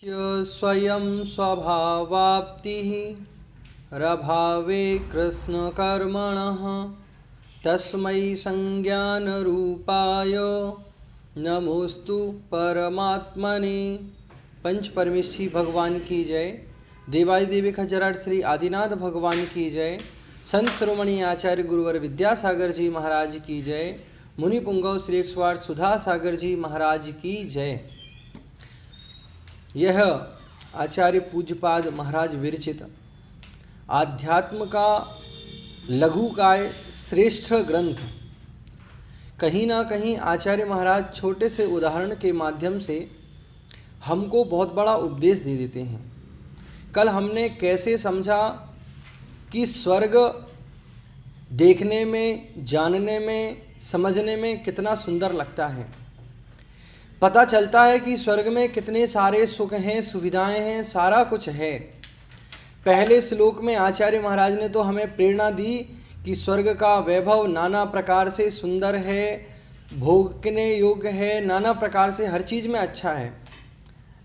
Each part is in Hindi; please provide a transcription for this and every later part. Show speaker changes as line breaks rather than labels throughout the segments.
स्वयं स्वभावाप्तिः रभावे कृष्णकर्मणः तस्मै संज्ञानरूपाय नमोस्तु परमात्मने। पंच परमेश्वरी भगवान की जय। देवादिदेव खजराट श्री आदिनाथ भगवान की जय। संत शिरोमणि आचार्य गुरुवर विद्यासागर जी महाराज की जय। मुनि पुंगव श्री 108 सुधा सागर जी महाराज की जय। यह आचार्य पूज्यपाद महाराज विरचित आध्यात्म का लघुकाय श्रेष्ठ ग्रंथ। कहीं ना कहीं आचार्य महाराज छोटे से उदाहरण के माध्यम से हमको बहुत बड़ा उपदेश दे देते हैं। कल हमने कैसे समझा कि स्वर्ग देखने में, जानने में, समझने में कितना सुंदर लगता है। पता चलता है कि स्वर्ग में कितने सारे सुख हैं, सुविधाएं हैं, सारा कुछ है। पहले श्लोक में आचार्य महाराज ने तो हमें प्रेरणा दी कि स्वर्ग का वैभव नाना प्रकार से सुंदर है, भोगने योग्य है, नाना प्रकार से हर चीज़ में अच्छा है।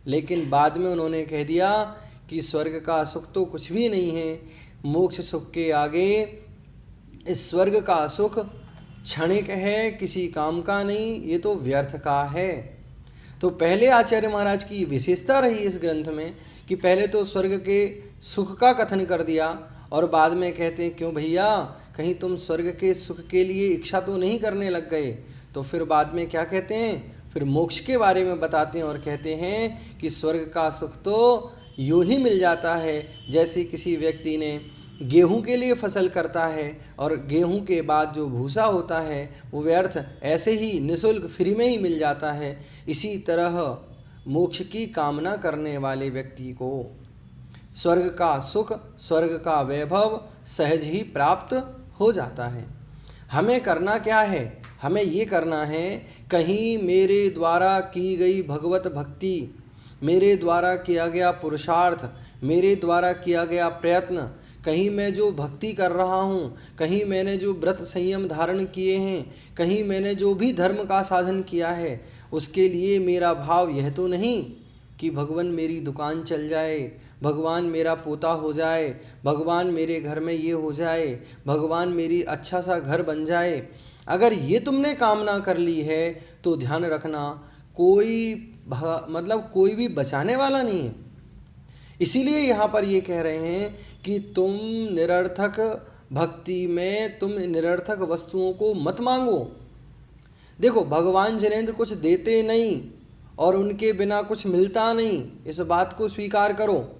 लेकिन बाद में उन्होंने कह दिया कि स्वर्ग का सुख तो कुछ भी नहीं है। मोक्ष सुख के आगे इस स्वर्ग का सुख क्षणिक है, किसी काम का नहीं, ये तो व्यर्थ का है। तो पहले आचार्य महाराज की विशेषता रही इस ग्रंथ में कि पहले तो स्वर्ग के सुख का कथन कर दिया और बाद में कहते हैं क्यों भैया, कहीं तुम स्वर्ग के सुख के लिए इच्छा तो नहीं करने लग गए। तो फिर बाद में क्या कहते हैं, फिर मोक्ष के बारे में बताते हैं और कहते हैं कि स्वर्ग का सुख तो यूं ही मिल जाता है जैसे किसी व्यक्ति ने गेहूं के लिए फसल करता है और गेहूं के बाद जो भूसा होता है वो व्यर्थ ऐसे ही निःशुल्क फ्री में ही मिल जाता है। इसी तरह मोक्ष की कामना करने वाले व्यक्ति को स्वर्ग का सुख, स्वर्ग का वैभव सहज ही प्राप्त हो जाता है। हमें करना क्या है? हमें ये करना है कहीं मेरे द्वारा की गई भगवत भक्ति, मेरे द्वारा किया गया पुरुषार्थ, मेरे द्वारा किया गया प्रयत्न, कहीं मैं जो भक्ति कर रहा हूँ, कहीं मैंने जो व्रत संयम धारण किए हैं, कहीं मैंने जो भी धर्म का साधन किया है, उसके लिए मेरा भाव यह तो नहीं कि भगवान मेरी दुकान चल जाए, भगवान मेरा पोता हो जाए, भगवान मेरे घर में ये हो जाए, भगवान मेरी अच्छा सा घर बन जाए। अगर ये तुमने कामना कर ली है तो ध्यान रखना कोई भी बचाने वाला नहीं है। इसीलिए यहाँ पर ये कह रहे हैं कि तुम निरर्थक भक्ति में, तुम निरर्थक वस्तुओं को मत मांगो। देखो, भगवान जिनेंद्र कुछ देते नहीं और उनके बिना कुछ मिलता नहीं, इस बात को स्वीकार करो।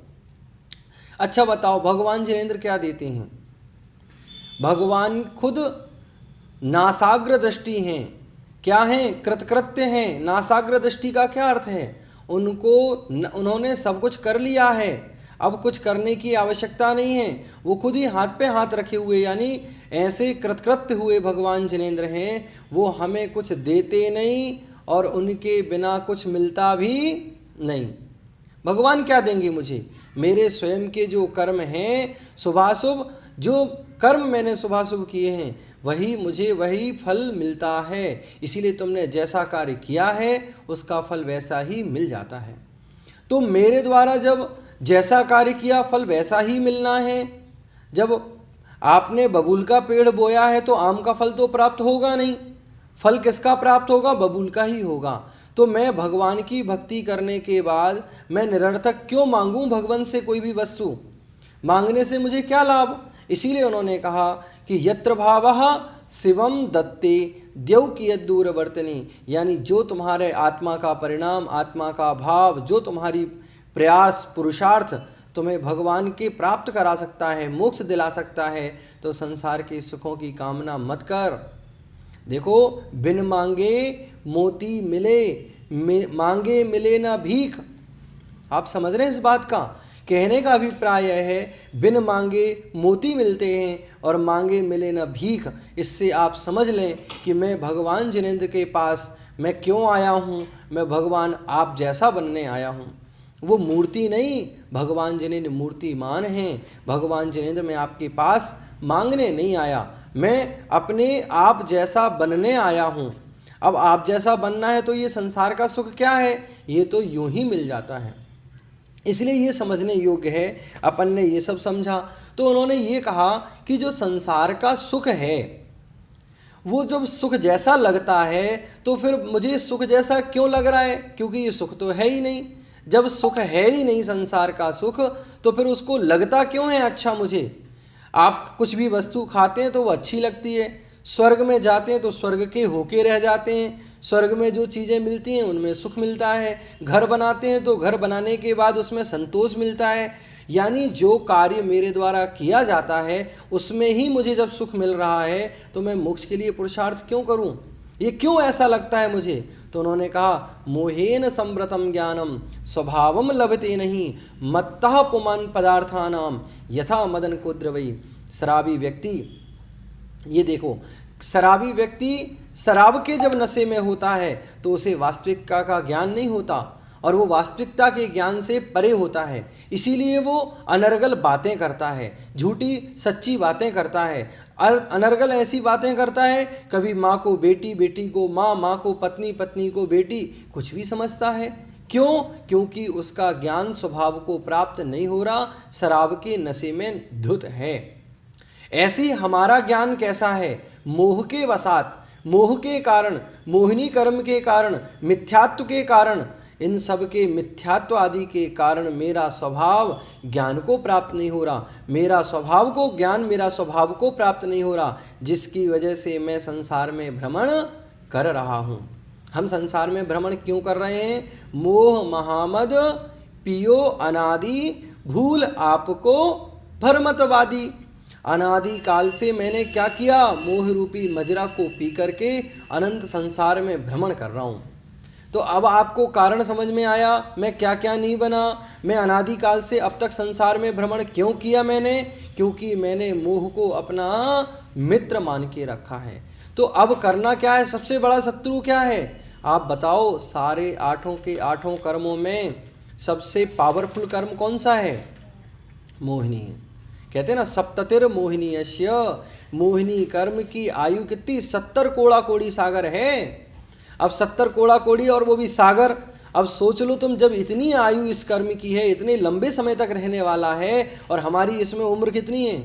अच्छा बताओ, भगवान जिनेंद्र क्या देते हैं? भगवान खुद नासाग्र दृष्टि हैं। क्या हैं? कृतकृत्य हैं। नासाग्र दृष्टि का क्या अर्थ है? उन्होंने सब कुछ कर लिया है, अब कुछ करने की आवश्यकता नहीं है। वो खुद ही हाथ पे हाथ रखे हुए, यानी ऐसे कृतकृत्य हुए भगवान जिनेंद्र हैं। वो हमें कुछ देते नहीं और उनके बिना कुछ मिलता भी नहीं। भगवान क्या देंगे मुझे? मेरे स्वयं के जो कर्म हैं, शुभाशुभ जो कर्म मैंने शुभाशुभ किए हैं, वही फल मिलता है। इसीलिए तुमने जैसा कार्य किया है उसका फल वैसा ही मिल जाता है। तो मेरे द्वारा जब जैसा कार्य किया फल वैसा ही मिलना है। जब आपने बबूल का पेड़ बोया है तो आम का फल तो प्राप्त होगा नहीं। फल किसका प्राप्त होगा? बबूल का ही होगा। तो मैं भगवान की भक्ति करने के बाद मैं निरर्थक क्यों मांगूं भगवान से कोई भी वस्तु? मांगने से मुझे क्या लाभ? इसीलिए उन्होंने कहा कि यत्र भावः शिवम दत्ते देव की दूरवर्तनी, यानी जो तुम्हारे आत्मा का परिणाम, आत्मा का भाव, जो तुम्हारी प्रयास पुरुषार्थ तुम्हें भगवान के प्राप्त करा सकता है, मोक्ष दिला सकता है, तो संसार के सुखों की कामना मत कर। देखो, बिन मांगे मोती मिले, मांगे मिले ना भीख। आप समझ रहे हैं इस बात का? कहने का अभिप्राय यह है, बिन मांगे मोती मिलते हैं और मांगे मिले न भीख। इससे आप समझ लें कि मैं भगवान जिनेंद्र के पास मैं क्यों आया हूँ। मैं भगवान आप जैसा बनने आया हूँ। वो मूर्ति नहीं, भगवान जिनेंद्र मूर्तिमान हैं। भगवान जिनेंद्र मैं आपके पास मांगने नहीं आया, मैं अपने आप जैसा बनने आया हूँ। अब आप जैसा बनना है तो ये संसार का सुख क्या है? ये तो यूं ही मिल जाता है। इसलिए ये समझने योग्य है। अपन ने ये सब समझा तो उन्होंने ये कहा कि जो संसार का सुख है वो जब सुख जैसा लगता है तो फिर मुझे सुख जैसा क्यों लग रहा है, क्योंकि ये सुख तो है ही नहीं। जब सुख है ही नहीं संसार का सुख तो फिर उसको लगता क्यों है अच्छा मुझे। आप कुछ भी वस्तु खाते हैं तो वो अच्छी लगती है, स्वर्ग में जाते हैं तो स्वर्ग के होके रह जाते हैं, स्वर्ग में जो चीज़ें मिलती हैं उनमें सुख मिलता है, घर बनाते हैं तो घर बनाने के बाद उसमें संतोष मिलता है। यानी जो कार्य मेरे द्वारा किया जाता है उसमें ही मुझे जब सुख मिल रहा है तो मैं मोक्ष के लिए पुरुषार्थ क्यों करूं, ये क्यों ऐसा लगता है मुझे। तो उन्होंने कहा मोहेन संव्रतम ज्ञानम स्वभावम लभते नहीं मत्तः पुमान पदार्थानाम यथा मदन को द्रवई। शराबी व्यक्ति, ये देखो, शराबी व्यक्ति शराब के जब नशे में होता है तो उसे वास्तविकता का ज्ञान नहीं होता और वो वास्तविकता के ज्ञान से परे होता है, इसीलिए वो अनर्गल बातें करता है, झूठी सच्ची बातें करता है, अनर्गल ऐसी बातें करता है, कभी माँ को बेटी, बेटी को माँ, माँ को पत्नी, पत्नी को बेटी, कुछ भी समझता है। क्यों? क्योंकि उसका ज्ञान स्वभाव को प्राप्त नहीं हो रहा, शराब के नशे में धुत है। ऐसे ही हमारा ज्ञान कैसा है, मोह के वसात, मोह के कारण, मोहिनी कर्म के कारण, मिथ्यात्व के कारण, इन सब के मिथ्यात्व आदि के कारण मेरा स्वभाव ज्ञान को प्राप्त नहीं हो रहा, मेरा स्वभाव को ज्ञान मेरा स्वभाव को प्राप्त नहीं हो रहा, जिसकी वजह से मैं संसार में भ्रमण कर रहा हूँ। हम संसार में भ्रमण क्यों कर रहे हैं? मोह महामद पियो अनादि भूल आपको भरमतवादी। अनादि काल से मैंने क्या किया, मोह रूपी मदिरा को पी करके अनंत संसार में भ्रमण कर रहा हूँ। तो अब आपको कारण समझ में आया मैं क्या क्या नहीं बना, मैं अनादिकाल से अब तक संसार में भ्रमण क्यों किया मैंने, क्योंकि मैंने मोह को अपना मित्र मान के रखा है। तो अब करना क्या है, सबसे बड़ा शत्रु क्या है आप बताओ। सारे आठों के आठों कर्मों में सबसे पावरफुल कर्म कौन सा है? मोहिनी। कहते हैं ना सप्ततिर मोहिनी यश्य, मोहिनी कर्म की आयु कितनी, 70 कोड़ा कोड़ी सागर है। अब 70 कोड़ा कोड़ी और वो भी सागर। अब सोच लो तुम, जब इतनी आयु इस कर्म की है, इतने लंबे समय तक रहने वाला है, और हमारी इसमें उम्र कितनी है,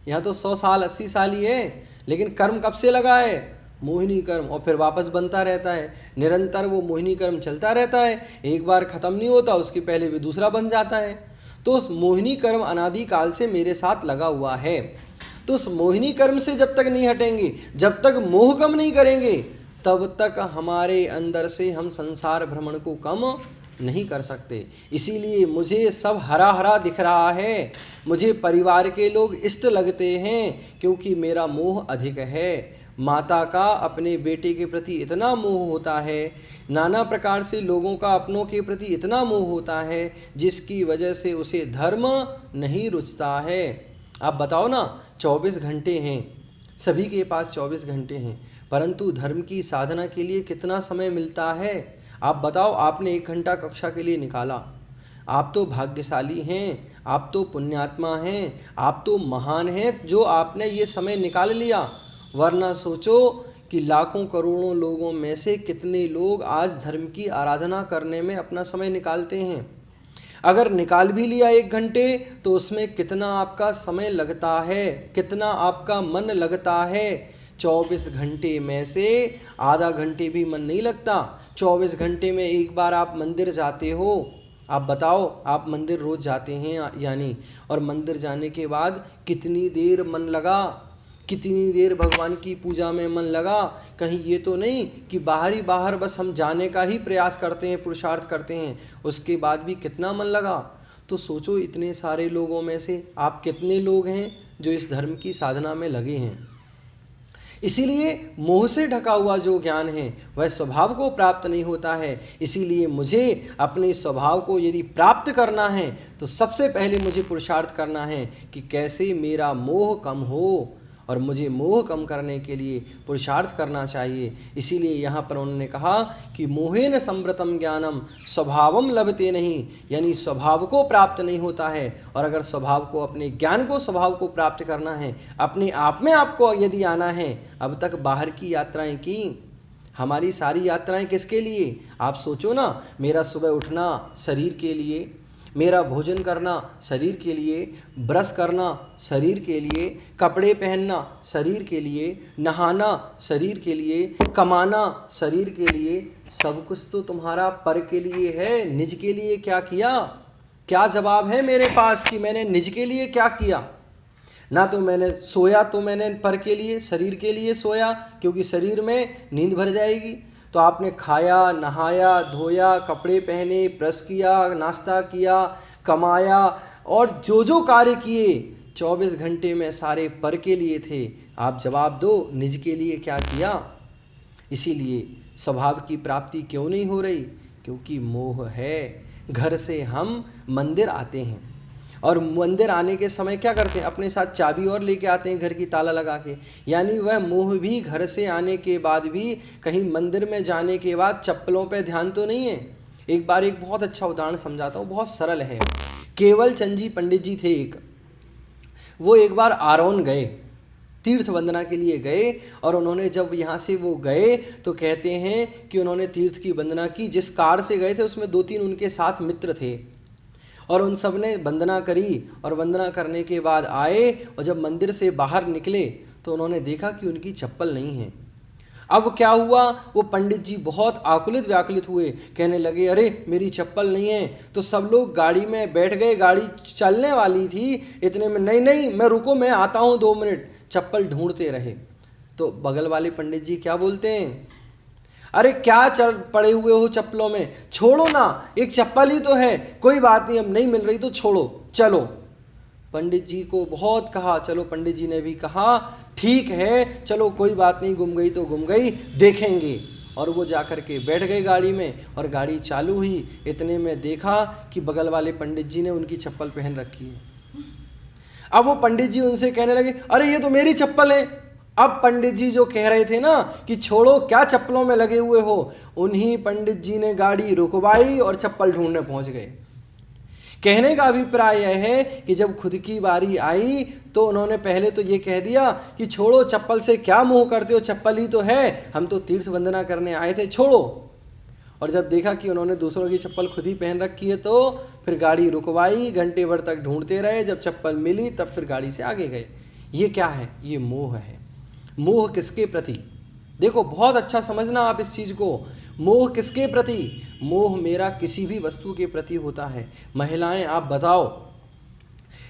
यहाँ तो 100 साल 80 साल ही है, लेकिन कर्म कब से लगा है? मोहिनी कर्म। और फिर वापस बनता रहता है, निरंतर वो मोहिनी कर्म चलता रहता है, एक बार ख़त्म नहीं होता, उसके पहले भी दूसरा बन जाता है। तो उस मोहिनी कर्म अनादि काल से मेरे साथ लगा हुआ है। तो उस मोहिनी कर्म से जब तक नहीं हटेंगे, जब तक मोह कम नहीं करेंगे, तब तक हमारे अंदर से हम संसार भ्रमण को कम नहीं कर सकते। इसीलिए मुझे सब हरा हरा दिख रहा है, मुझे परिवार के लोग इष्ट लगते हैं, क्योंकि मेरा मोह अधिक है। माता का अपने बेटे के प्रति इतना मोह होता है, नाना प्रकार से लोगों का अपनों के प्रति इतना मोह होता है, जिसकी वजह से उसे धर्म नहीं रुचता है। आप बताओ ना, 24 घंटे हैं, सभी के पास 24 घंटे हैं, परंतु धर्म की साधना के लिए कितना समय मिलता है? आप बताओ। आपने 1 घंटा कक्षा के लिए निकाला, आप तो भाग्यशाली हैं, आप तो पुण्यात्मा हैं, आप तो महान हैं जो आपने ये समय निकाल लिया। वरना सोचो कि लाखों करोड़ों लोगों में से कितने लोग आज धर्म की आराधना करने में अपना समय निकालते हैं। अगर निकाल भी लिया 1 घंटे तो उसमें कितना आपका समय लगता है, कितना आपका मन लगता है। 24 घंटे में से आधा घंटे भी मन नहीं लगता। 24 घंटे में एक बार आप मंदिर जाते हो, आप बताओ, आप मंदिर रोज़ जाते हैं यानी, और मंदिर जाने के बाद कितनी देर मन लगा, कितनी देर भगवान की पूजा में मन लगा। कहीं ये तो नहीं कि बाहर बस हम जाने का ही प्रयास करते हैं, पुरुषार्थ करते हैं, उसके बाद भी कितना मन लगा। तो सोचो, इतने सारे लोगों में से आप कितने लोग हैं जो इस धर्म की साधना में लगे हैं। इसीलिए मोह से ढका हुआ जो ज्ञान है वह स्वभाव को प्राप्त नहीं होता है। इसीलिए मुझे अपने स्वभाव को यदि प्राप्त करना है तो सबसे पहले मुझे पुरुषार्थ करना है कि कैसे मेरा मोह कम हो, और मुझे मोह कम करने के लिए पुरुषार्थ करना चाहिए। इसीलिए यहाँ पर उन्होंने कहा कि मोहेन संव्रतम ज्ञानम स्वभावम लभते नहीं, यानी स्वभाव को प्राप्त नहीं होता है। और अगर स्वभाव को, अपने ज्ञान को, स्वभाव को प्राप्त करना है, अपने आप में आपको यदि आना है, अब तक बाहर की यात्राएं की, हमारी सारी यात्राएं किसके लिए? आप सोचो ना, मेरा सुबह उठना शरीर के लिए, मेरा भोजन करना शरीर के लिए, ब्रश करना शरीर के लिए, कपड़े पहनना शरीर के लिए, नहाना शरीर के लिए, कमाना शरीर के लिए, सब कुछ तो तुम्हारा पर के लिए है। निज के लिए क्या किया? क्या जवाब है मेरे पास कि मैंने निज के लिए क्या किया? ना तो मैंने सोया, तो मैंने पर के लिए, शरीर के लिए सोया, क्योंकि शरीर में नींद भर जाएगी। तो आपने खाया, नहाया, धोया, कपड़े पहने, ब्रश किया, नाश्ता किया, कमाया, और जो जो कार्य किए 24 घंटे में सारे पर के लिए थे। आप जवाब दो, निज के लिए क्या किया? इसीलिए स्वभाव की प्राप्ति क्यों नहीं हो रही? क्योंकि मोह है। घर से हम मंदिर आते हैं, और मंदिर आने के समय क्या करते हैं? अपने साथ चाबी और लेके आते हैं, घर की ताला लगा के। यानी वह मोह भी घर से आने के बाद भी, कहीं मंदिर में जाने के बाद चप्पलों पे ध्यान तो नहीं है। एक बार एक बहुत अच्छा उदाहरण समझाता हूँ, बहुत सरल है। केवल चंद जी पंडित जी थे एक, वो एक बार आरोन गए, तीर्थ वंदना के लिए गए, और उन्होंने जब यहाँ से वो गए तो कहते हैं कि उन्होंने तीर्थ की वंदना की। जिस कार से गए थे उसमें 2-3 उनके साथ मित्र थे, और उन सब ने वंदना करी, और वंदना करने के बाद आए, और जब मंदिर से बाहर निकले तो उन्होंने देखा कि उनकी चप्पल नहीं है। अब क्या हुआ? वो पंडित जी बहुत आकुलित व्याकुलित हुए, कहने लगे अरे मेरी चप्पल नहीं है। तो सब लोग गाड़ी में बैठ गए, गाड़ी चलने वाली थी, इतने में नहीं नहीं मैं रुको, मैं आता हूँ 2 मिनट, चप्पल ढूंढते रहे। तो बगल वाले पंडित जी क्या बोलते हैं? अरे क्या चल पड़े हुए हो चप्पलों में, छोड़ो ना, एक चप्पल ही तो है, कोई बात नहीं, अब नहीं मिल रही तो छोड़ो, चलो। पंडित जी को बहुत कहा, चलो। पंडित जी ने भी कहा ठीक है, चलो कोई बात नहीं, गुम गई तो गुम गई, देखेंगे। और वो जाकर के बैठ गए गाड़ी में, और गाड़ी चालू हुई। इतने में देखा कि बगल वाले पंडित जी ने उनकी चप्पल पहन रखी है। अब वो पंडित जी उनसे कहने लगे अरे ये तो मेरी चप्पल है। अब पंडित जी जो कह रहे थे ना कि छोड़ो, क्या चप्पलों में लगे हुए हो, उन्हीं पंडित जी ने गाड़ी रुकवाई और चप्पल ढूंढने पहुंच गए। कहने का अभिप्राय यह है कि जब खुद की बारी आई तो उन्होंने पहले तो ये कह दिया कि छोड़ो, चप्पल से क्या मोह करते हो, चप्पल ही तो है, हम तो तीर्थ वंदना करने आए थे, छोड़ो। और जब देखा कि उन्होंने दूसरों की चप्पल खुद ही पहन रखी है तो फिर गाड़ी रुकवाई, घंटे भर तक ढूंढते रहे, जब चप्पल मिली तब फिर गाड़ी से आगे गए। ये क्या है? ये मोह है। मोह किसके प्रति? देखो बहुत अच्छा समझना आप इस चीज़ को। मोह किसके प्रति? मोह मेरा किसी भी वस्तु के प्रति होता है। महिलाएं आप बताओ,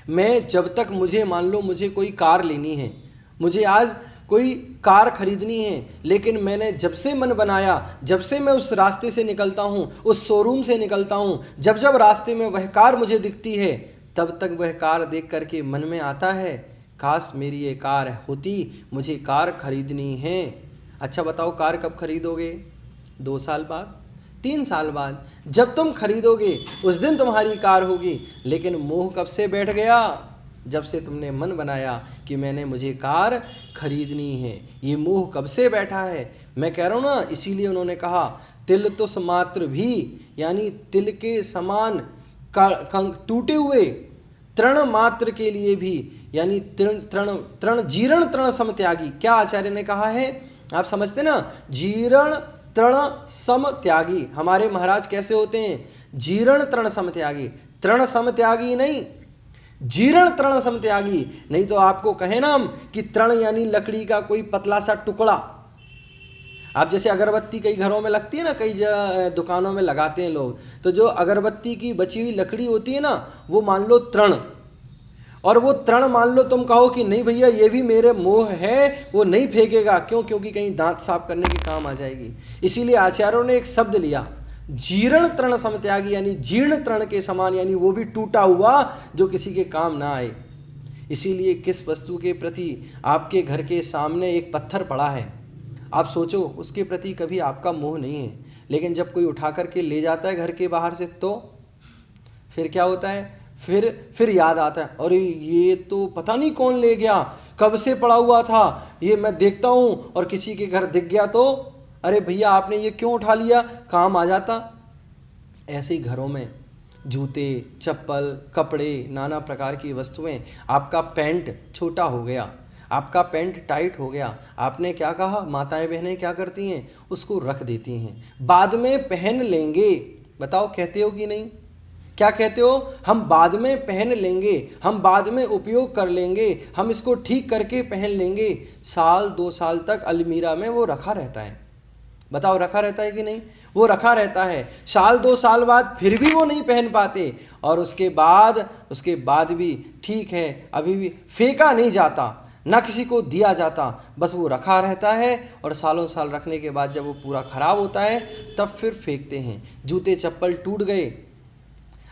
मैं जब तक मुझे मान लो मुझे कोई कार लेनी है, मुझे आज कोई कार खरीदनी है, लेकिन मैंने जब से मन बनाया, जब से मैं उस रास्ते से निकलता हूँ, उस शोरूम से निकलता हूँ, जब जब रास्ते में वह कार मुझे दिखती है, तब तक वह कार देख करके मन में आता है काश मेरी ये कार होती, मुझे कार खरीदनी है। अच्छा बताओ, कार कब खरीदोगे? 2 साल बाद, 3 साल बाद। जब तुम खरीदोगे उस दिन तुम्हारी कार होगी। लेकिन मोह कब से बैठ गया? जब से तुमने मन बनाया कि मुझे कार खरीदनी है। ये मोह कब से बैठा है? मैं कह रहा हूँ ना, इसीलिए उन्होंने कहा तिल तुस मात्र भी, यानी तिल के समान टूटे हुए तृण मात्र के लिए भी, यानी तृण जीर्ण तृण सम त्यागी। क्या आचार्य ने कहा है आप समझते ना? जीर्ण तृण सम त्यागी। हमारे महाराज कैसे होते हैं? जीर्ण तृण सम त्यागी, तृण सम त्यागी नहीं, जीर्ण तृण सम त्यागी। नहीं तो आपको कहे ना हम कि तृण यानी लकड़ी का कोई पतला सा टुकड़ा। आप जैसे अगरबत्ती कई घरों में लगती है ना, कई दुकानों में लगाते हैं लोग, तो जो अगरबत्ती की बची हुई लकड़ी होती है ना, वो मान लो तृण। और वो तृण मान लो तुम कहो कि नहीं भैया ये भी मेरे मोह है, वो नहीं फेंकेगा। क्यों? क्योंकि कहीं दांत साफ करने के काम आ जाएगी। इसीलिए आचार्यों ने एक शब्द लिया, जीर्ण तृण समत्यागी, यानी जीर्ण तृण के समान, यानी वो भी टूटा हुआ जो किसी के काम ना आए। इसीलिए किस वस्तु के प्रति आपके घर के सामने एक पत्थर पड़ा है, आप सोचो उसके प्रति कभी आपका मोह नहीं है, लेकिन जब कोई उठा करके ले जाता है घर के बाहर से तो फिर क्या होता है? फिर याद आता है, अरे ये तो पता नहीं कौन ले गया, कब से पड़ा हुआ था, ये मैं देखता हूँ और किसी के घर दिख गया तो अरे भैया आपने ये क्यों उठा लिया, काम आ जाता। ऐसे ही घरों में जूते, चप्पल, कपड़े, नाना प्रकार की वस्तुएं। आपका पैंट छोटा हो गया, आपका पैंट टाइट हो गया, आपने क्या कहा, माताएं बहनें क्या करती हैं? उसको रख देती हैं, बाद में पहन लेंगे। बताओ कहते हो कि नहीं? क्या कहते हो, हम बाद में पहन लेंगे, हम बाद में उपयोग कर लेंगे, हम इसको ठीक करके पहन लेंगे। साल 2 साल तक अलमीरा में वो रखा रहता है। बताओ रखा रहता है कि नहीं? वो रखा रहता है। साल 2 साल बाद फिर भी वो नहीं पहन पाते, और उसके बाद भी ठीक है, अभी भी फेंका नहीं जाता, ना किसी को दिया जाता, बस वो रखा रहता है। और सालों साल रखने के बाद जब वो पूरा ख़राब होता है तब फिर फेंकते हैं। जूते चप्पल टूट गए,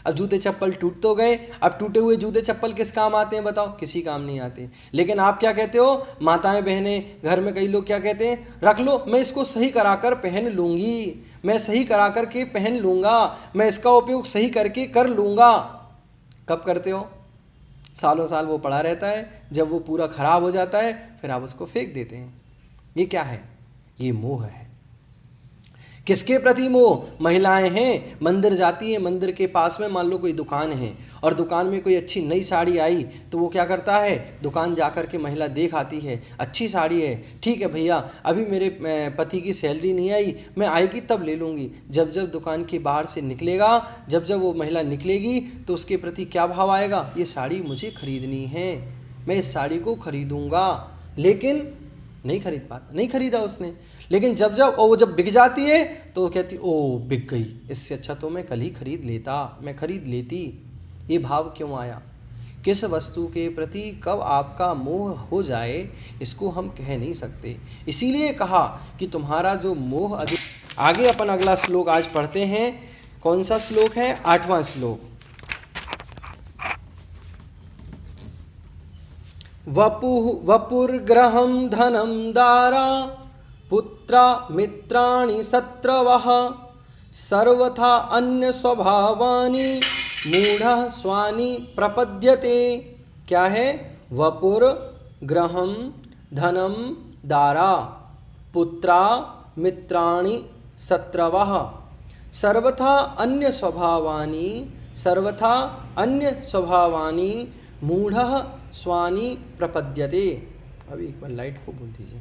अब जूते चप्पल टूट तो गए, अब टूटे हुए जूते चप्पल किस काम आते हैं बताओ? किसी काम नहीं आते। लेकिन आप क्या कहते हो, माताएं बहनें, घर में कई लोग क्या कहते हैं, रख लो, मैं इसको सही करा कर पहन लूँगी, मैं सही करा कर के पहन लूँगा, मैं इसका उपयोग सही करके कर लूँगा। कब करते हो? सालों साल वो पड़ा रहता है, जब वो पूरा ख़राब हो जाता है फिर आप उसको फेंक देते हैं। ये क्या है? ये मोह है। किसके प्रति मोह? महिलाएं हैं, मंदिर जाती हैं, मंदिर के पास में मान लो कोई दुकान है, और दुकान में कोई अच्छी नई साड़ी आई तो वो क्या करता है, दुकान जा कर के महिला देख आती है, अच्छी साड़ी है, ठीक है भैया, अभी मेरे पति की सैलरी नहीं आई, मैं आएगी तब ले लूँगी। जब जब दुकान के बाहर से निकलेगा, जब जब वो महिला निकलेगी तो उसके प्रति क्या भाव आएगा, ये साड़ी मुझे खरीदनी है, मैं इस साड़ी को खरीदूँगा। लेकिन नहीं खरीदा उसने। लेकिन जब वो जब बिक जाती है तो वो कहती, ओ बिक गई, इससे अच्छा तो मैं कल ही खरीद लेती। ये भाव क्यों आया? किस वस्तु के प्रति कब आपका मोह हो जाए इसको हम कह नहीं सकते। इसीलिए कहा कि तुम्हारा जो मोह अधिक। आगे अपन अगला श्लोक आज पढ़ते हैं। कौन सा श्लोक है? 8वां श्लोक। वपुर्ग्रहं धनं दारा पुत्रा मित्राणि शत्रवः सर्वथा अन्य स्वभावानि मूढ़ः स्वानि प्रपद्यते। क्या है? वपुर ग्रहं धनं दारा पुत्रा मित्राणि शत्रवः सर्वथा अन्य स्वभावानि मूढ़ः स्वानि प्रपद्यते। अभी एक बार लाइट को बोल दीजिए,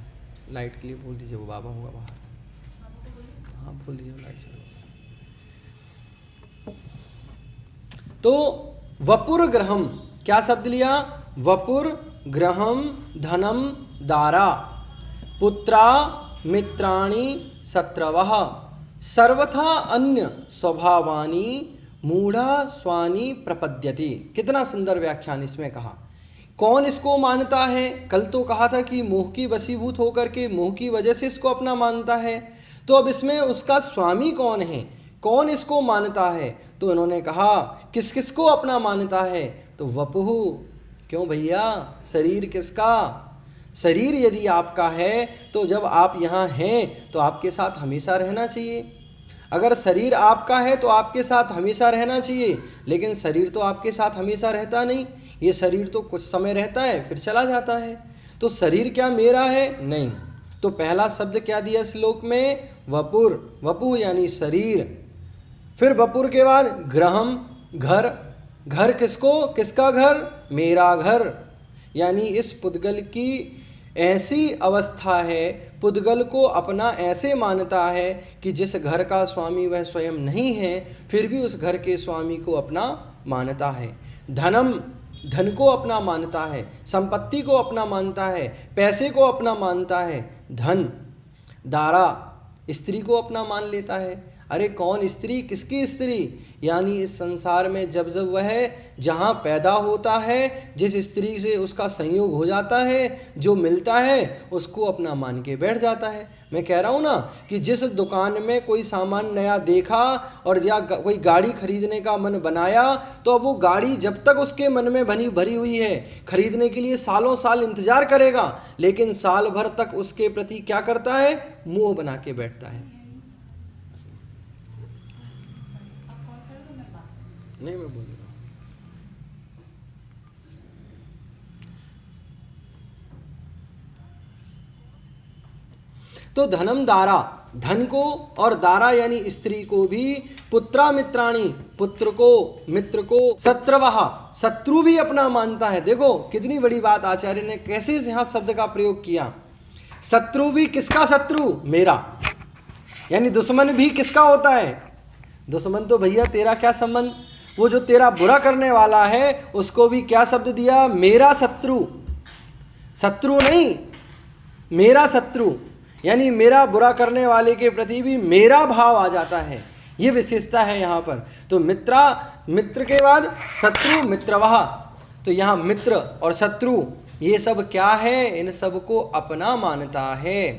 लाइट के लिए बोल दीजिए, वो बाबा होगा बाहर। हाँ बोल दीजिए, लाइट चलो। तो वपुर ग्रहम, क्या शब्द लिया? वपुर ग्रहम धनम दारा पुत्रा मित्राणि शत्रवः सर्वथा अन्य स्वभावानि मूढ़ा स्वानि प्रपद्यते। कितना सुंदर व्याख्यान इसमें कहा। कौन इसको मानता है? कल तो कहा था कि मोह की वशीभूत होकर के मोह की वजह से इसको अपना मानता है। तो अब इसमें उसका स्वामी कौन है? कौन इसको मानता है? तो इन्होंने कहा किस किस को अपना मानता है? तो वपुः। क्यों भैया? शरीर किसका? शरीर यदि आपका है तो जब आप यहाँ हैं तो आपके साथ हमेशा रहना चाहिए। अगर शरीर आपका है तो आपके साथ हमेशा रहना चाहिए, लेकिन शरीर तो आपके साथ हमेशा रहता नहीं। ये शरीर तो कुछ समय रहता है फिर चला जाता है। तो शरीर क्या मेरा है? नहीं। तो पहला शब्द क्या दिया श्लोक में? वपुर। वपु यानी शरीर। फिर वपुर के बाद ग्रहम, घर। घर किसको? किसका घर? मेरा घर। यानी इस पुद्गल की ऐसी अवस्था है, पुद्गल को अपना ऐसे मानता है कि जिस घर का स्वामी वह स्वयं नहीं है, फिर भी उस घर के स्वामी को अपना मानता है। धनम, धन को अपना मानता है, संपत्ति को अपना मानता है, पैसे को अपना मानता है। धन। दारा, स्त्री को अपना मान लेता है। अरे कौन स्त्री? किसकी स्त्री? यानी इस संसार में जब जब वह जहाँ पैदा होता है, जिस स्त्री से उसका संयोग हो जाता है, जो मिलता है उसको अपना मान के बैठ जाता है। मैं कह रहा हूँ ना कि जिस दुकान में कोई सामान नया देखा और या कोई गाड़ी खरीदने का मन बनाया, तो अब वो गाड़ी जब तक उसके मन में भरी हुई है, खरीदने के लिए सालों साल इंतजार करेगा, लेकिन साल भर तक उसके प्रति क्या करता है? मोह बना के बैठता है। नहीं, मैं बोल रहा हूँ। तो धनम दारा, धन को और दारा यानी स्त्री को भी, पुत्रा मित्राणी, पुत्र को, मित्र को, शत्रवः, शत्रु भी अपना मानता है। देखो कितनी बड़ी बात आचार्य ने कैसे यहाँ शब्द का प्रयोग किया। शत्रु भी किसका शत्रु? मेरा। यानी दुश्मन भी किसका होता है? दुश्मन तो भैया तेरा क्या संबंध? वो जो तेरा बुरा करने वाला है उसको भी क्या शब्द दिया? मेरा शत्रु। शत्रु नहीं, मेरा शत्रु, यानी मेरा बुरा करने वाले के प्रति भी मेरा भाव आ जाता है। ये विशेषता है यहाँ पर। तो मित्रा, मित्र के बाद शत्रु, मित्रवः। तो यहाँ मित्र और शत्रु ये सब क्या है? इन सब को अपना मानता है।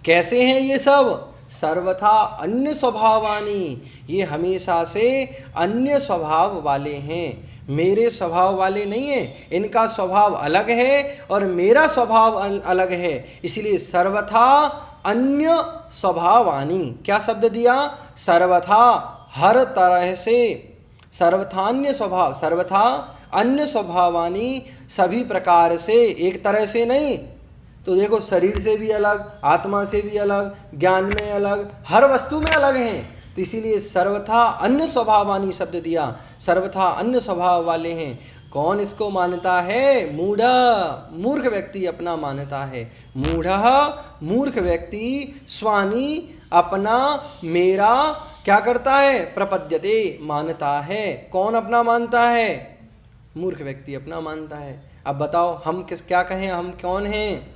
कैसे हैं ये सब? सर्वथा अन्य स्वभावानी, ये हमेशा से अन्य स्वभाव वाले हैं, मेरे स्वभाव वाले नहीं हैं। इनका स्वभाव अलग है और मेरा स्वभाव अलग है, इसलिए सर्वथा अन्य स्वभावानी। क्या शब्द दिया? सर्वथा, हर तरह से, सर्वथान्य स्वभाव, सर्वथा अन्य स्वभावानी, सभी प्रकार से, एक तरह से नहीं। तो देखो, शरीर से भी अलग, आत्मा से भी अलग, ज्ञान में अलग, हर वस्तु में अलग हैं। तो इसीलिए सर्वथा अन्य स्वभावानी शब्द दिया, सर्वथा अन्य स्वभाव वाले हैं। कौन इसको मानता है? मूढ़, मूर्ख व्यक्ति अपना मानता है। मूढ़, मूर्ख व्यक्ति, स्वानी, अपना, मेरा क्या करता है? प्रपद्यते, मानता है। कौन अपना मानता है? मूर्ख व्यक्ति अपना मानता है। अब बताओ हम क्या कहें? हम कौन हैं?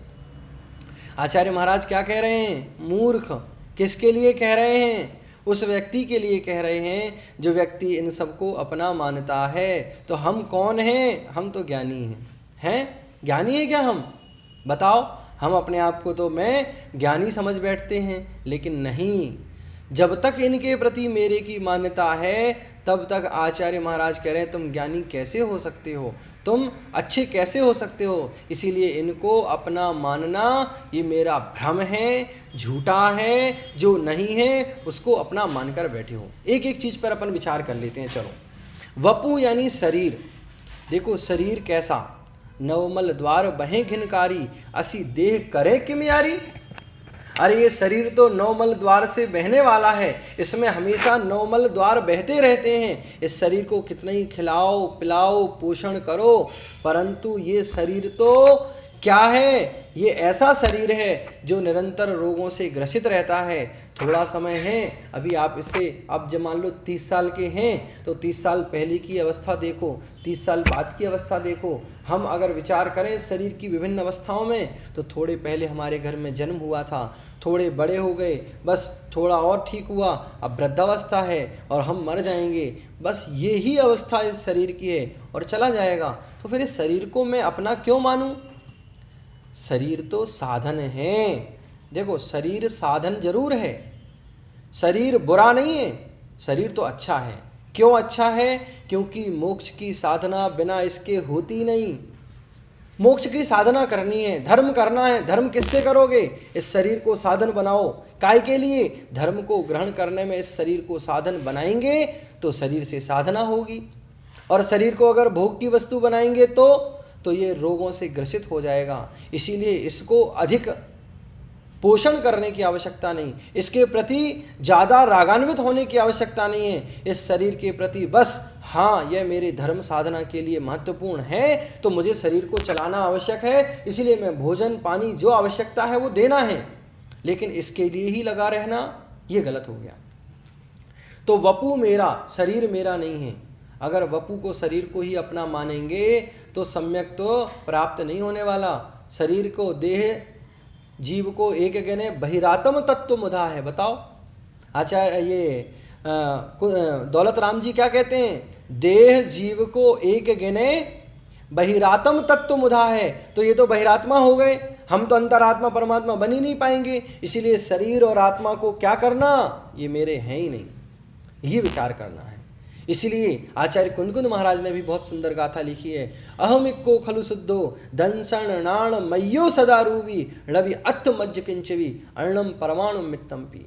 आचार्य महाराज क्या कह रहे हैं? मूर्ख। किसके लिए कह रहे हैं? उस व्यक्ति के लिए कह रहे हैं जो व्यक्ति इन सबको अपना मानता है। तो हम कौन हैं? हम तो ज्ञानी हैं। ज्ञानी है क्या हम? बताओ। हम अपने आप को तो मैं ज्ञानी समझ बैठते हैं, लेकिन नहीं। जब तक इनके प्रति मेरे की मान्यता है तब तक आचार्य महाराज कह रहे हैं तुम ज्ञानी कैसे हो सकते हो, तुम अच्छे कैसे हो सकते हो। इसीलिए इनको अपना मानना ये मेरा भ्रम है, झूठा है, जो नहीं है उसको अपना मानकर बैठे हो। एक एक चीज़ पर अपन विचार कर लेते हैं। चलो, वपु यानी शरीर। देखो शरीर कैसा? नवमल द्वार बहें घिनकारी, असी देह करे किम यारी। अरे ये शरीर तो नौमल द्वार से बहने वाला है, इसमें हमेशा नौमल द्वार बहते रहते हैं। इस शरीर को कितना ही खिलाओ पिलाओ पोषण करो, परंतु ये शरीर तो क्या है? ये ऐसा शरीर है जो निरंतर रोगों से ग्रसित रहता है। थोड़ा समय है, अभी आप इससे, अब जब मान लो 30 साल के हैं तो 30 साल पहले की अवस्था देखो, 30 साल बाद की अवस्था देखो। हम अगर विचार करें शरीर की विभिन्न अवस्थाओं में, तो थोड़े पहले हमारे घर में जन्म हुआ था, थोड़े बड़े हो गए, बस थोड़ा और ठीक हुआ, अब वृद्धावस्था है और हम मर जाएंगे। बस ये ही अवस्था इस शरीर की है और चला जाएगा। तो फिर इस शरीर को मैं अपना क्यों मानूं? शरीर तो साधन है। देखो शरीर साधन जरूर है, शरीर बुरा नहीं है, शरीर तो अच्छा है। क्यों अच्छा है? क्योंकि मोक्ष की साधना बिना इसके होती नहीं। मोक्ष की साधना करनी है, धर्म करना है। धर्म किससे करोगे? इस शरीर को साधन बनाओ। काय के लिए? धर्म को ग्रहण करने में इस शरीर को साधन बनाएंगे तो शरीर से साधना होगी, और शरीर को अगर भोग की वस्तु बनाएंगे तो ये रोगों से ग्रसित हो जाएगा। इसीलिए इसको अधिक पोषण करने की आवश्यकता नहीं, इसके प्रति ज़्यादा रागान्वित होने की आवश्यकता नहीं है। इस शरीर के प्रति बस हाँ, यह मेरे धर्म साधना के लिए महत्वपूर्ण है, तो मुझे शरीर को चलाना आवश्यक है, इसलिए मैं भोजन पानी जो आवश्यकता है वो देना है, लेकिन इसके लिए ही लगा रहना ये गलत हो गया। तो वपु मेरा, शरीर मेरा नहीं है। अगर वपु को, शरीर को ही अपना मानेंगे तो सम्यक तो प्राप्त नहीं होने वाला। शरीर को, देह जीव को एक गणे बहिरातम तत्व मुधा है। बताओ आचार्य ये दौलत राम जी क्या कहते हैं? देह जीव को एक गणे बहिरातम तत्व मुधा है। तो ये तो बहिरात्मा हो गए, हम तो अंतरात्मा परमात्मा बन ही नहीं पाएंगे। इसीलिए शरीर और आत्मा को क्या करना? ये मेरे हैं ही नहीं, ये विचार करना है। इसीलिए आचार्य कुंदकुंद महाराज ने भी बहुत सुंदर गाथा लिखी है। अहमिक्को खलु शुद्धो दंसण नाण मय्यो सदा रूवी रवि अत्थ मज्ज किंचवी अर्णम परमाणु मित्तम पी।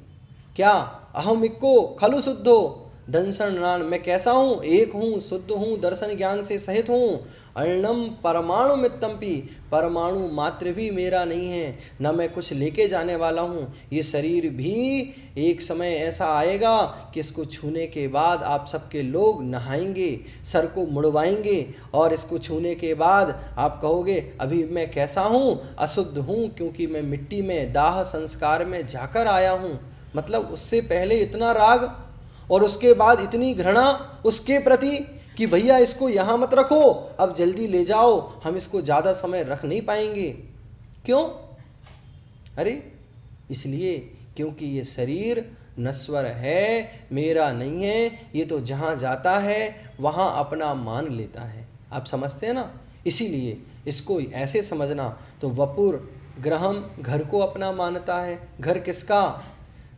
क्या? अहमिक्को खलु शुद्धो दंसण नाण, मैं कैसा हूँ? एक हूँ, शुद्ध हूँ, दर्शन ज्ञान से सहित हूँ। अर्णम परमाणु मित्तम्पी, परमाणु मात्र भी मेरा नहीं है, न मैं कुछ लेके जाने वाला हूँ। ये शरीर भी एक समय ऐसा आएगा कि इसको छूने के बाद आप सबके लोग नहाएंगे, सर को मुड़वाएंगे, और इसको छूने के बाद आप कहोगे अभी मैं कैसा हूँ? अशुद्ध हूँ, क्योंकि मैं मिट्टी में दाह संस्कार में जाकर आया हूँ। मतलब उससे पहले इतना राग, और उसके बाद इतनी घृणा उसके प्रति कि भैया इसको यहाँ मत रखो, अब जल्दी ले जाओ, हम इसको ज़्यादा समय रख नहीं पाएंगे। क्यों? अरे इसलिए क्योंकि ये शरीर नश्वर है, मेरा नहीं है, ये तो जहाँ जाता है वहाँ अपना मान लेता है। आप समझते हैं ना? इसीलिए इसको ऐसे समझना। तो वपुर ग्रहम, घर को अपना मानता है। घर किसका?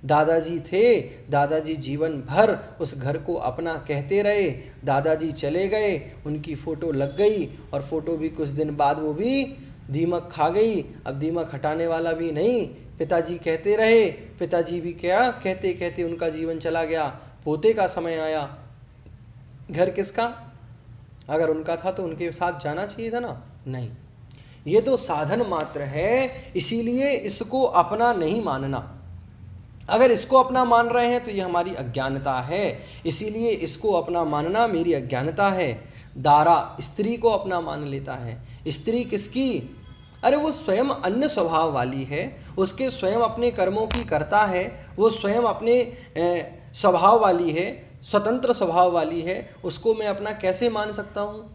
दादाजी थे, दादाजी जीवन भर उस घर को अपना कहते रहे। दादाजी चले गए, उनकी फ़ोटो लग गई और फ़ोटो भी कुछ दिन बाद वो भी दीमक खा गई। अब दीमक हटाने वाला भी नहीं। पिताजी कहते रहे, पिताजी भी क्या कहते कहते उनका जीवन चला गया। पोते का समय आया, घर किसका? अगर उनका था तो उनके साथ जाना चाहिए था ना? नहीं, ये तो साधन मात्र है, इसीलिए इसको अपना नहीं मानना। अगर इसको अपना मान रहे हैं तो ये हमारी अज्ञानता है, इसीलिए इसको अपना मानना मेरी अज्ञानता है। दारा, स्त्री को अपना मान लेता है। स्त्री किसकी? अरे वो स्वयं अन्य स्वभाव वाली है, उसके स्वयं अपने कर्मों की करता है, वो स्वयं अपने स्वभाव वाली है, स्वतंत्र स्वभाव वाली है, उसको मैं अपना कैसे मान सकता हूँ?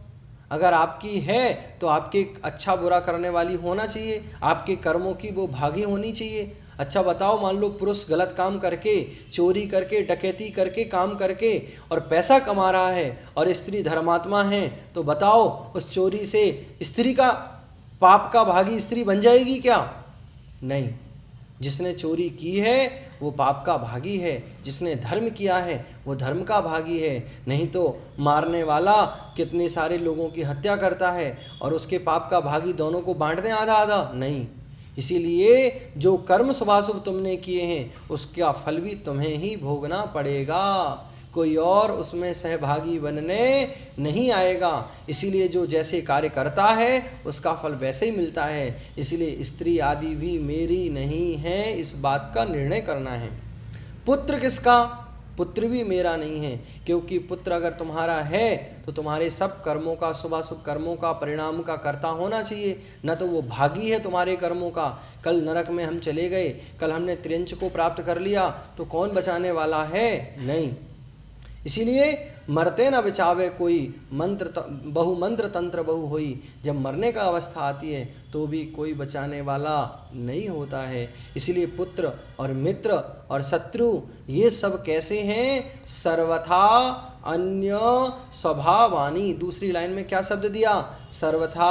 अगर आपकी है तो आपके अच्छा बुरा करने वाली होना चाहिए, आपके कर्मों की वो भागी होनी चाहिए। अच्छा बताओ, मान लो पुरुष गलत काम करके, चोरी करके, डकैती करके, काम करके और पैसा कमा रहा है और स्त्री धर्मात्मा है, तो बताओ उस चोरी से स्त्री का पाप का भागी स्त्री बन जाएगी क्या? नहीं। जिसने चोरी की है वो पाप का भागी है, जिसने धर्म किया है वो धर्म का भागी है। नहीं तो मारने वाला कितने सारे लोगों की हत्या करता है और उसके पाप का भागी दोनों को बांट दें आधा आधा? नहीं। इसीलिए जो कर्म शुभाशुभ तुमने किए हैं उसका फल भी तुम्हें ही भोगना पड़ेगा, कोई और उसमें सहभागी बनने नहीं आएगा। इसीलिए जो जैसे कार्य करता है उसका फल वैसे ही मिलता है। इसलिए स्त्री आदि भी मेरी नहीं है, इस बात का निर्णय करना है। पुत्र किसका? पुत्र भी मेरा नहीं है, क्योंकि पुत्र अगर तुम्हारा है तो तुम्हारे सब कर्मों का, शुभाशुभ कर्मों का, परिणाम का कर्ता होना चाहिए, न तो वो भागी है तुम्हारे कर्मों का। कल नरक में हम चले गए, कल हमने त्रियंच को प्राप्त कर लिया तो कौन बचाने वाला है? नहीं। इसीलिए मरते न बचावे कोई, मंत्र बहु मंत्र तंत्र बहु होई। जब मरने का अवस्था आती है तो भी कोई बचाने वाला नहीं होता है। इसीलिए पुत्र और मित्र और शत्रु ये सब कैसे हैं? सर्वथा अन्य स्वभावानी। दूसरी लाइन में क्या शब्द दिया? सर्वथा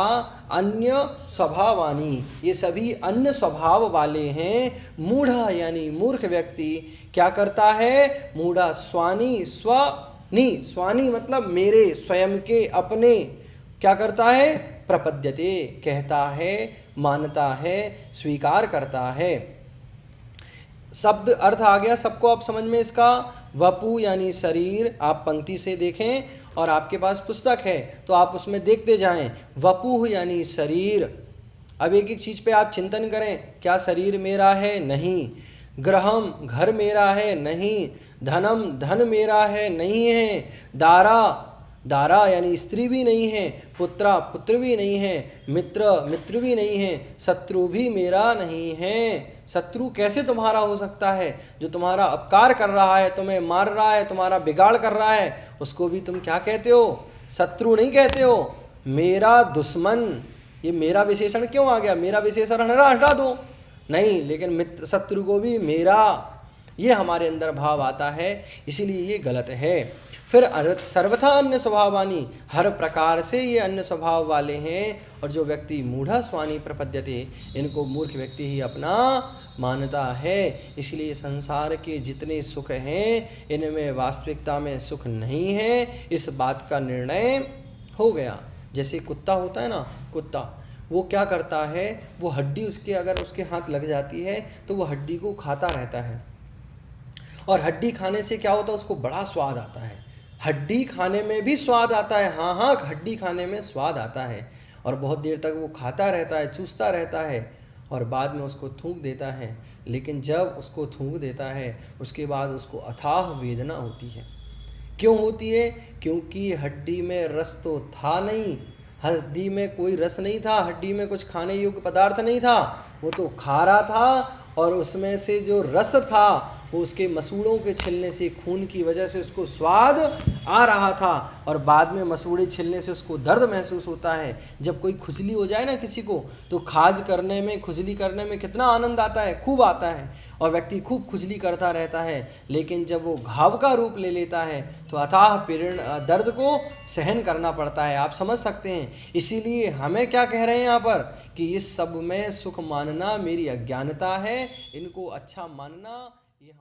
अन्य स्वभावानी। ये सभी अन्य स्वभाव वाले हैं। मूढ़ा यानी मूर्ख व्यक्ति क्या करता है? मूढ़ा स्वानी, स्वनी, स्वानी मतलब मेरे, स्वयं के, अपने, क्या करता है? प्रपद्यते, कहता है, मानता है, स्वीकार करता है। शब्द अर्थ आ गया सबको अब समझ में इसका। वपु यानी शरीर, आप पंक्ति से देखें और आपके पास पुस्तक है तो आप उसमें देखते जाएं। वपु यानी शरीर। अब एक एक चीज़ पे आप चिंतन करें, क्या शरीर मेरा है? नहीं। ग्रहम, घर मेरा है? नहीं। धनम, धन मेरा है? नहीं है। दारा, दारा यानी स्त्री भी नहीं है। पुत्रा, पुत्र भी नहीं है। मित्र, मित्र भी नहीं है। शत्रु भी मेरा नहीं है। शत्रु कैसे तुम्हारा हो सकता है? जो तुम्हारा अपकार कर रहा है, तुम्हें मार रहा है, तुम्हारा बिगाड़ कर रहा है, उसको भी तुम क्या कहते हो? शत्रु नहीं कहते हो। मेरा दुश्मन, ये मेरा विशेषण क्यों आ गया? मेरा विशेषण हटा दो। नहीं, लेकिन मित्र शत्रु को भी मेरा, ये हमारे अंदर भाव आता है, इसीलिए ये गलत है। फिर सर्वथा अन्य स्वभावानी, हर प्रकार से ये अन्य स्वभाव वाले हैं। और जो व्यक्ति मूढ़ा स्वानी प्रपद्यते, इनको मूर्ख व्यक्ति ही अपना मानता है। इसलिए संसार के जितने सुख हैं इनमें वास्तविकता में सुख नहीं है, इस बात का निर्णय हो गया। जैसे कुत्ता होता है ना, कुत्ता वो क्या करता है? वो हड्डी उसके, अगर उसके हाथ लग जाती है तो वो हड्डी को खाता रहता है और हड्डी खाने से क्या होता है? उसको बड़ा स्वाद आता है। हड्डी खाने में भी स्वाद आता है, हाँ हाँ, हड्डी खाने में स्वाद आता है और बहुत देर तक वो खाता रहता है, चूसता रहता है और बाद में उसको थूक देता है। लेकिन जब उसको थूक देता है उसके बाद उसको अथाह वेदना होती है। क्यों होती है? क्योंकि हड्डी में रस तो था नहीं, हड्डी में कोई रस नहीं था, हड्डी में कुछ खाने योग्य पदार्थ नहीं था, वो तो खा रहा था और उसमें से जो रस था वो उसके मसूड़ों के छिलने से, खून की वजह से उसको स्वाद आ रहा था, और बाद में मसूड़े छिलने से उसको दर्द महसूस होता है। जब कोई खुजली हो जाए ना किसी को, तो खाज करने में, खुजली करने में कितना आनंद आता है, खूब आता है, और व्यक्ति खूब खुजली करता रहता है। लेकिन जब वो घाव का रूप ले लेता है तो अथाह पीड़न, दर्द को सहन करना पड़ता है। आप समझ सकते हैं। इसीलिए हमें क्या कह रहे हैं यहाँ पर कि इस सब में सुख मानना मेरी अज्ञानता है, इनको अच्छा मानना ये